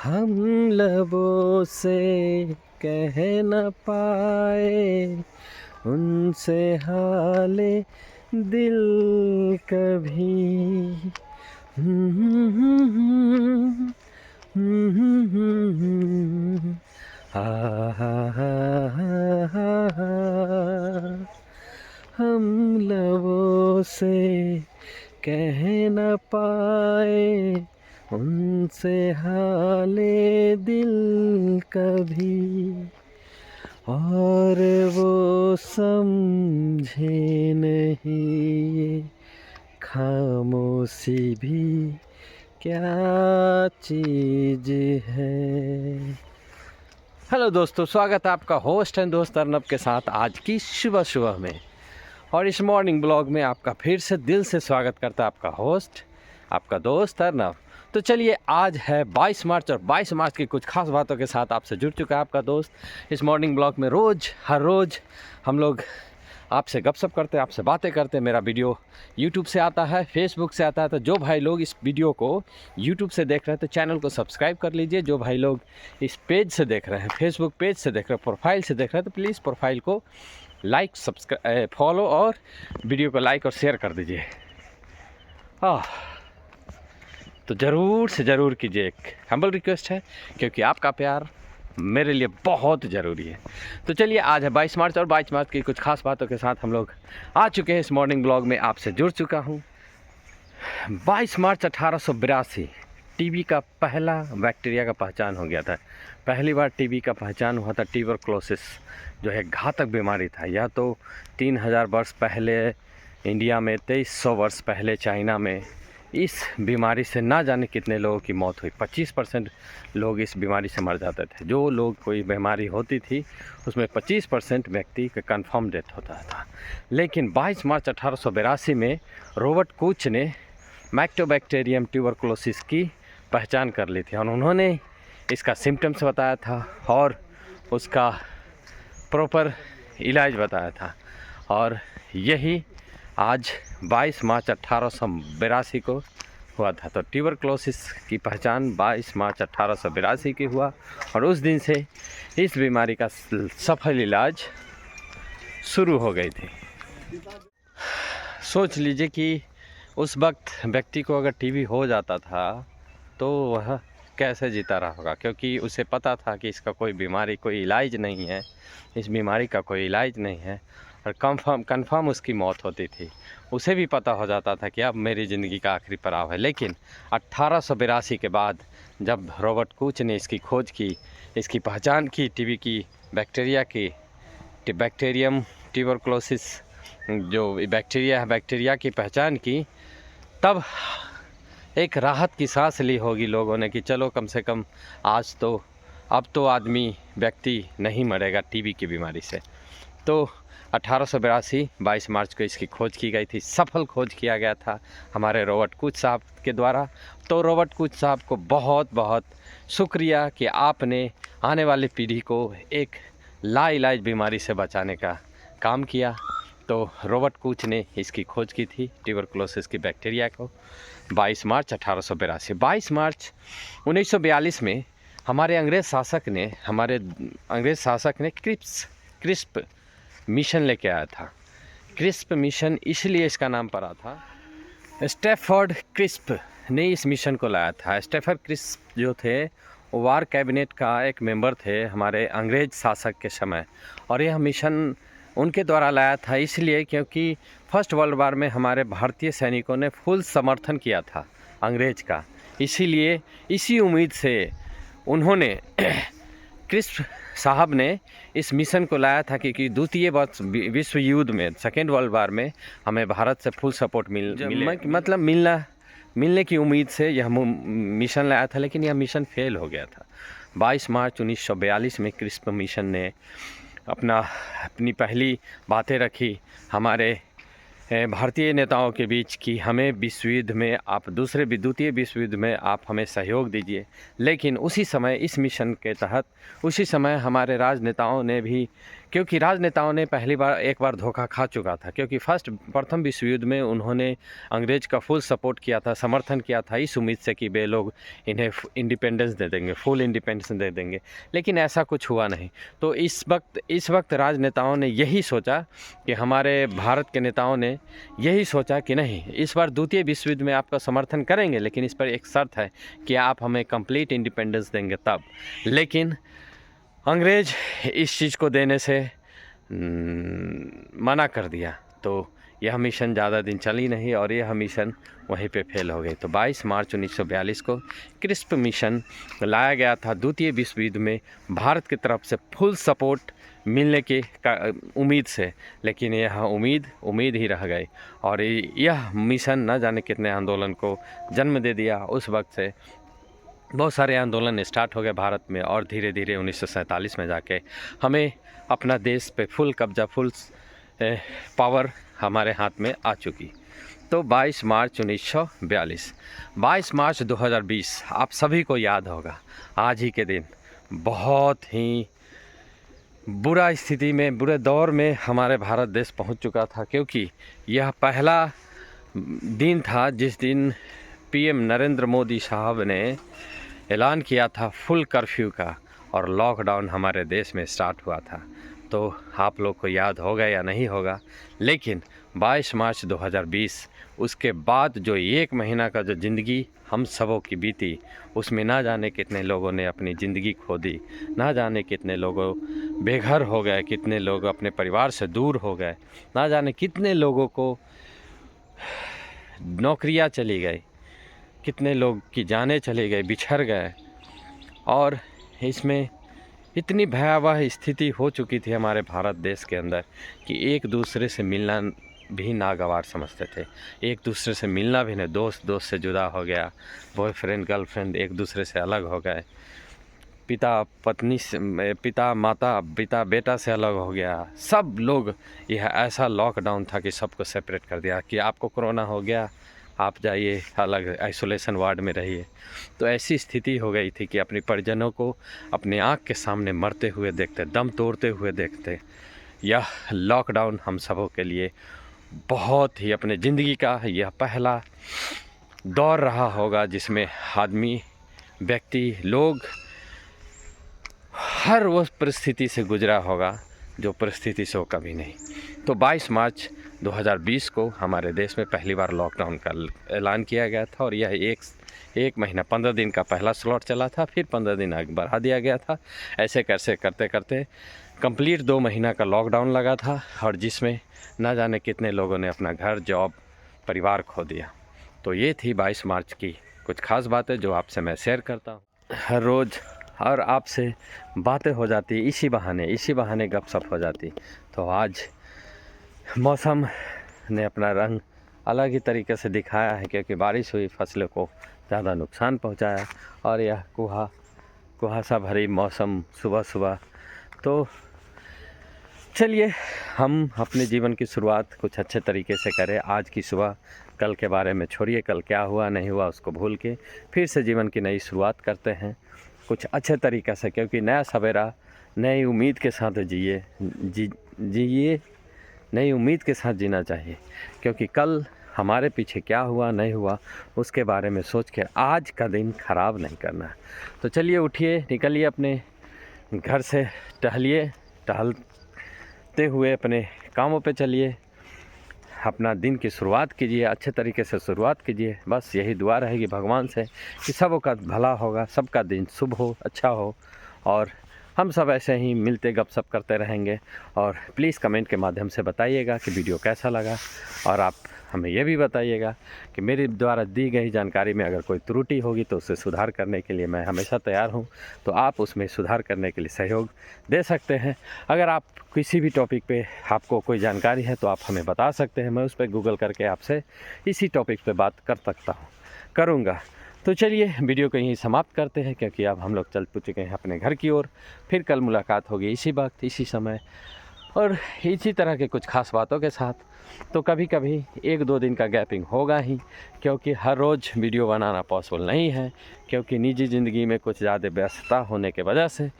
हम लबों से कह न पाए उनसे हाले दिल कभी। हा हा हा हा हा। हम लबों से कह न पाए उनसे हाले दिल कभी, और वो समझे नहीं ये खामोशी भी क्या चीज़ है। हेलो दोस्तों, स्वागत है आपका होस्ट एंड दोस्त अर्नब के साथ आज की सुबह में। और इस मॉर्निंग ब्लॉग में आपका फिर से दिल से स्वागत करता है आपका होस्ट, आपका दोस्त अर्नब। तो चलिए, आज है 22 मार्च और 22 मार्च की कुछ खास बातों के साथ आपसे जुड़ चुका है आपका दोस्त। इस मॉर्निंग ब्लॉग में हर रोज़ हम लोग आपसे गपशप करते हैं, आपसे बातें करते हैं। मेरा वीडियो यूट्यूब से आता है, फेसबुक से आता है। तो जो भाई लोग इस वीडियो को यूट्यूब से देख रहे हैं तो चैनल को सब्सक्राइब कर लीजिए। जो भाई लोग इस पेज से देख रहे हैं, फेसबुक पेज से देख रहे हैं, प्रोफाइल से देख रहे हैं, तो प्लीज़ प्रोफाइल को लाइक, सब्सक्राइब, फॉलो और वीडियो को लाइक और शेयर कर दीजिए। तो ज़रूर से ज़रूर कीजिए, एक हम्बल रिक्वेस्ट है, क्योंकि आपका प्यार मेरे लिए बहुत ज़रूरी है। तो चलिए, आज है 22 मार्च और 22 मार्च की कुछ खास बातों के साथ हम लोग आ चुके हैं। इस मॉर्निंग ब्लॉग में आपसे जुड़ चुका हूँ। 22 मार्च 1882 टीबी का पहला बैक्टीरिया का पहचान हो गया था। पहली बार टीबी का पहचान हुआ था। ट्यूबरक्लोसिस जो है घातक बीमारी था। यह तो 3000 वर्ष पहले इंडिया में, 2300 वर्ष पहले चाइना में इस बीमारी से ना जाने कितने लोगों की मौत हुई। 25% लोग इस बीमारी से मर जाते थे। जो लोग कोई बीमारी होती थी उसमें 25% व्यक्ति का कंफर्म डेथ होता था। लेकिन 22 मार्च 1882 में रॉबर्ट कोच ने माइकोबैक्टीरियम ट्यूबरक्लोसिस की पहचान कर ली थी और उन्होंने इसका सिम्टम्स बताया था और उसका प्रॉपर इलाज बताया था। और यही आज 22 मार्च 1882 को हुआ था। तो ट्यूबरक्लोसिस की पहचान 22 मार्च 1882 की हुआ और उस दिन से इस बीमारी का सफल इलाज शुरू हो गई थी। सोच लीजिए कि उस वक्त व्यक्ति को अगर टीबी हो जाता था तो वह कैसे जीता रहा होगा, क्योंकि उसे पता था कि इसका कोई बीमारी, कोई इलाज नहीं है, इस बीमारी का कोई इलाज नहीं है और कंफर्म उसकी मौत होती थी। उसे भी पता हो जाता था कि अब मेरी ज़िंदगी का आखिरी पड़ाव है। लेकिन 1882 के बाद जब रॉबर्ट कोच ने इसकी खोज की, इसकी पहचान की, टीबी की बैक्टीरिया की, बैक्टीरियम ट्यूबरक्लोसिस जो बैक्टीरिया है, बैक्टीरिया की पहचान की, तब एक राहत की सांस ली होगी लोगों ने कि चलो कम से कम अब तो आदमी, व्यक्ति नहीं मरेगा टीबी की बीमारी से। तो 1882 22 मार्च को इसकी खोज की गई थी। सफल खोज किया गया था हमारे रॉबर्ट कोच साहब के द्वारा। तो रॉबर्ट कोच साहब को बहुत बहुत शुक्रिया कि आपने आने वाली पीढ़ी को एक लाइलाज बीमारी से बचाने का काम किया। तो रॉबर्ट कोच ने इसकी खोज की थी, ट्यूबरक्लोसिस की बैक्टीरिया को, 22 मार्च 1882। 22 मार्च 1942 में हमारे अंग्रेज़ शासक ने क्रिस्प मिशन लेके आया था। क्रिस्प मिशन इसलिए इसका नाम पड़ा था, स्टैफर्ड क्रिस्प ने इस मिशन को लाया था। स्टैफर्ड क्रिस्प जो थे वो वार कैबिनेट का एक मेंबर थे हमारे अंग्रेज़ शासक के समय, और यह मिशन उनके द्वारा लाया था इसलिए क्योंकि फर्स्ट वर्ल्ड वार में हमारे भारतीय सैनिकों ने फुल समर्थन किया था अंग्रेज़ का। इसीलिए इसी उम्मीद से उन्होंने क्रिस्प साहब ने इस मिशन को लाया था कि द्वितीय विश्व युद्ध में, सेकेंड वर्ल्ड वार में, हमें भारत से फुल सपोर्ट मिलने की उम्मीद से यह मिशन लाया था। लेकिन यह मिशन फेल हो गया था। 22 मार्च 1942 में क्रिस्प मिशन ने अपनी पहली बातें रखी हमारे भारतीय नेताओं के बीच कि हमें विश्व युद्ध में द्वितीय विश्व युद्ध में आप हमें सहयोग दीजिए। लेकिन उसी समय इस मिशन के तहत उसी समय हमारे राजनेताओं ने भी क्योंकि राजनेताओं ने एक बार धोखा खा चुका था, क्योंकि प्रथम विश्व युद्ध में उन्होंने अंग्रेज का फुल सपोर्ट किया था, समर्थन किया था इस उम्मीद से कि वे लोग इन्हें इंडिपेंडेंस दे देंगे, फुल इंडिपेंडेंस दे देंगे, लेकिन ऐसा कुछ हुआ नहीं। तो इस वक्त राजनेताओं ने यही सोचा कि हमारे भारत के नेताओं ने यही सोचा कि नहीं, इस बार द्वितीय विश्व युद्ध में आपका समर्थन करेंगे, लेकिन इस पर एक शर्त है कि आप हमें कंप्लीट इंडिपेंडेंस देंगे तब। लेकिन अंग्रेज इस चीज़ को देने से मना कर दिया, तो यह मिशन ज़्यादा दिन चली नहीं और यह मिशन वहीं पे फेल हो गई। तो 22 मार्च 1942 को क्रिस्प मिशन लाया गया था द्वितीय विश्व युद्ध में भारत की तरफ से फुल सपोर्ट मिलने की उम्मीद से, लेकिन यह उम्मीद ही रह गई और यह मिशन न जाने कितने आंदोलन को जन्म दे दिया। उस वक्त से बहुत सारे आंदोलन स्टार्ट हो गए भारत में और धीरे धीरे 1947 में जाके हमें अपना देश पे फुल कब्जा, फुल पावर हमारे हाथ में आ चुकी। तो 22 मार्च 1942, 22 मार्च 2020 आप सभी को याद होगा, आज ही के दिन बहुत ही बुरा स्थिति में, बुरे दौर में हमारे भारत देश पहुंच चुका था, क्योंकि यह पहला दिन था जिस दिन पीएम नरेंद्र मोदी साहब ने ऐलान किया था फुल कर्फ्यू का और लॉकडाउन हमारे देश में स्टार्ट हुआ था। तो आप लोग को याद होगा या नहीं होगा, लेकिन 22 मार्च 2020 उसके बाद जो 1 महीना का जो ज़िंदगी हम सबों की बीती, उसमें ना जाने कितने लोगों ने अपनी ज़िंदगी खो दी, ना जाने कितने लोगों बेघर हो गए, कितने लोग अपने परिवार से दूर हो गए, ना जाने कितने लोगों को नौकरियां चली गई, कितने लोग की जानें चली गई, बिछड़ गए। और इसमें इतनी भयावह स्थिति हो चुकी थी हमारे भारत देश के अंदर कि एक दूसरे से मिलना भी नागवार समझते थे, एक दूसरे से मिलना भी नहीं, दोस्त से जुदा हो गया, बॉयफ्रेंड गर्लफ्रेंड एक दूसरे से अलग हो गए, पिता माता पिता बेटा से अलग हो गया, सब लोग। यह ऐसा लॉकडाउन था कि सबको सेपरेट कर दिया कि आपको कोरोना हो गया, आप जाइए अलग आइसोलेशन वार्ड में रहिए। तो ऐसी स्थिति हो गई थी कि अपने परिजनों को अपने आँख के सामने मरते हुए देखते, दम तोड़ते हुए देखते। यह लॉकडाउन हम सबों के लिए बहुत ही अपने ज़िंदगी का यह पहला दौर रहा होगा जिसमें आदमी, व्यक्ति, लोग हर वो परिस्थिति से गुजरा होगा जो परिस्थिति से वो कभी नहीं। तो 22 मार्च 2020 को हमारे देश में पहली बार लॉकडाउन का ऐलान किया गया था और यह एक महीना 15 दिन का पहला स्लॉट चला था, फिर 15 दिन आगे बढ़ा दिया गया था। ऐसे करते करते कंप्लीट 2 महीना का लॉकडाउन लगा था और जिसमें ना जाने कितने लोगों ने अपना घर, जॉब, परिवार खो दिया। तो ये थी 22 मार्च की कुछ खास बातें जो आपसे मैं शेयर करता हूँ हर रोज़, और आपसे बातें हो जाती इसी बहाने गपशप हो जाती। तो आज मौसम ने अपना रंग अलग ही तरीके से दिखाया है, क्योंकि बारिश हुई, फसलों को ज़्यादा नुकसान पहुंचाया और यह कुहासा भरी मौसम सुबह। तो चलिए हम अपने जीवन की शुरुआत कुछ अच्छे तरीके से करें। आज की सुबह कल के बारे में छोड़िए, कल क्या हुआ नहीं हुआ उसको भूल के फिर से जीवन की नई शुरुआत करते हैं कुछ अच्छे तरीक़े से, क्योंकि नया सवेरा नई उम्मीद के साथ जिए नई उम्मीद के साथ जीना चाहिए, क्योंकि कल हमारे पीछे क्या हुआ नहीं हुआ उसके बारे में सोच के आज का दिन ख़राब नहीं करना। तो चलिए उठिए, निकलिए अपने घर से, टहलते हुए अपने कामों पे चलिए, अपना दिन की शुरुआत कीजिए, अच्छे तरीके से शुरुआत कीजिए। बस यही दुआ रहेगी भगवान से कि सबका भला होगा, सबका दिन शुभ हो, अच्छा हो, और हम सब ऐसे ही मिलते गपशप करते रहेंगे। और प्लीज़ कमेंट के माध्यम से बताइएगा कि वीडियो कैसा लगा, और आप हमें ये भी बताइएगा कि मेरे द्वारा दी गई जानकारी में अगर कोई त्रुटि होगी तो उसे सुधार करने के लिए मैं हमेशा तैयार हूँ। तो आप उसमें सुधार करने के लिए सहयोग दे सकते हैं। अगर आप किसी भी टॉपिक पे आपको कोई जानकारी है तो आप हमें बता सकते हैं, मैं उस पर गूगल करके आपसे इसी टॉपिक पे बात करूँगा। तो चलिए वीडियो को यहीं समाप्त करते हैं, क्योंकि अब हम लोग चल चुके हैं अपने घर की ओर। फिर कल मुलाकात होगी इसी वक्त, इसी समय, और इसी तरह के कुछ खास बातों के साथ। तो कभी कभी 1-2 दिन का गैपिंग होगा ही, क्योंकि हर रोज़ वीडियो बनाना पॉसिबल नहीं है, क्योंकि निजी ज़िंदगी में कुछ ज़्यादा व्यस्तता होने के वजह से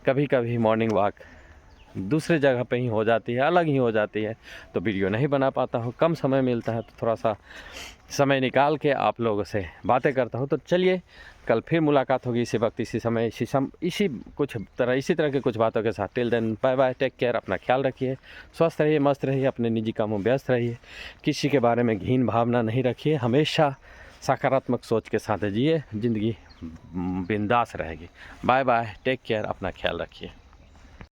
कभी कभी मॉर्निंग वॉक दूसरे जगह पे ही हो जाती है, अलग ही हो जाती है, तो वीडियो नहीं बना पाता हूँ। कम समय मिलता है तो थोड़ा सा समय निकाल के आप लोगों से बातें करता हूँ। तो चलिए कल फिर मुलाकात होगी इसी वक्त, इसी समय, इसी तरह के कुछ बातों के साथ। Till then bye bye, take care, अपना ख्याल रखिए, स्वस्थ रहिए, मस्त रहिए, अपने निजी कामों में व्यस्त रहिए, किसी के बारे में घिन भावना नहीं रखिए, हमेशा सकारात्मक सोच के साथ जिए, ज़िंदगी बिंदास रहेगी। बाय बाय, टेक केयर, अपना ख्याल रखिए।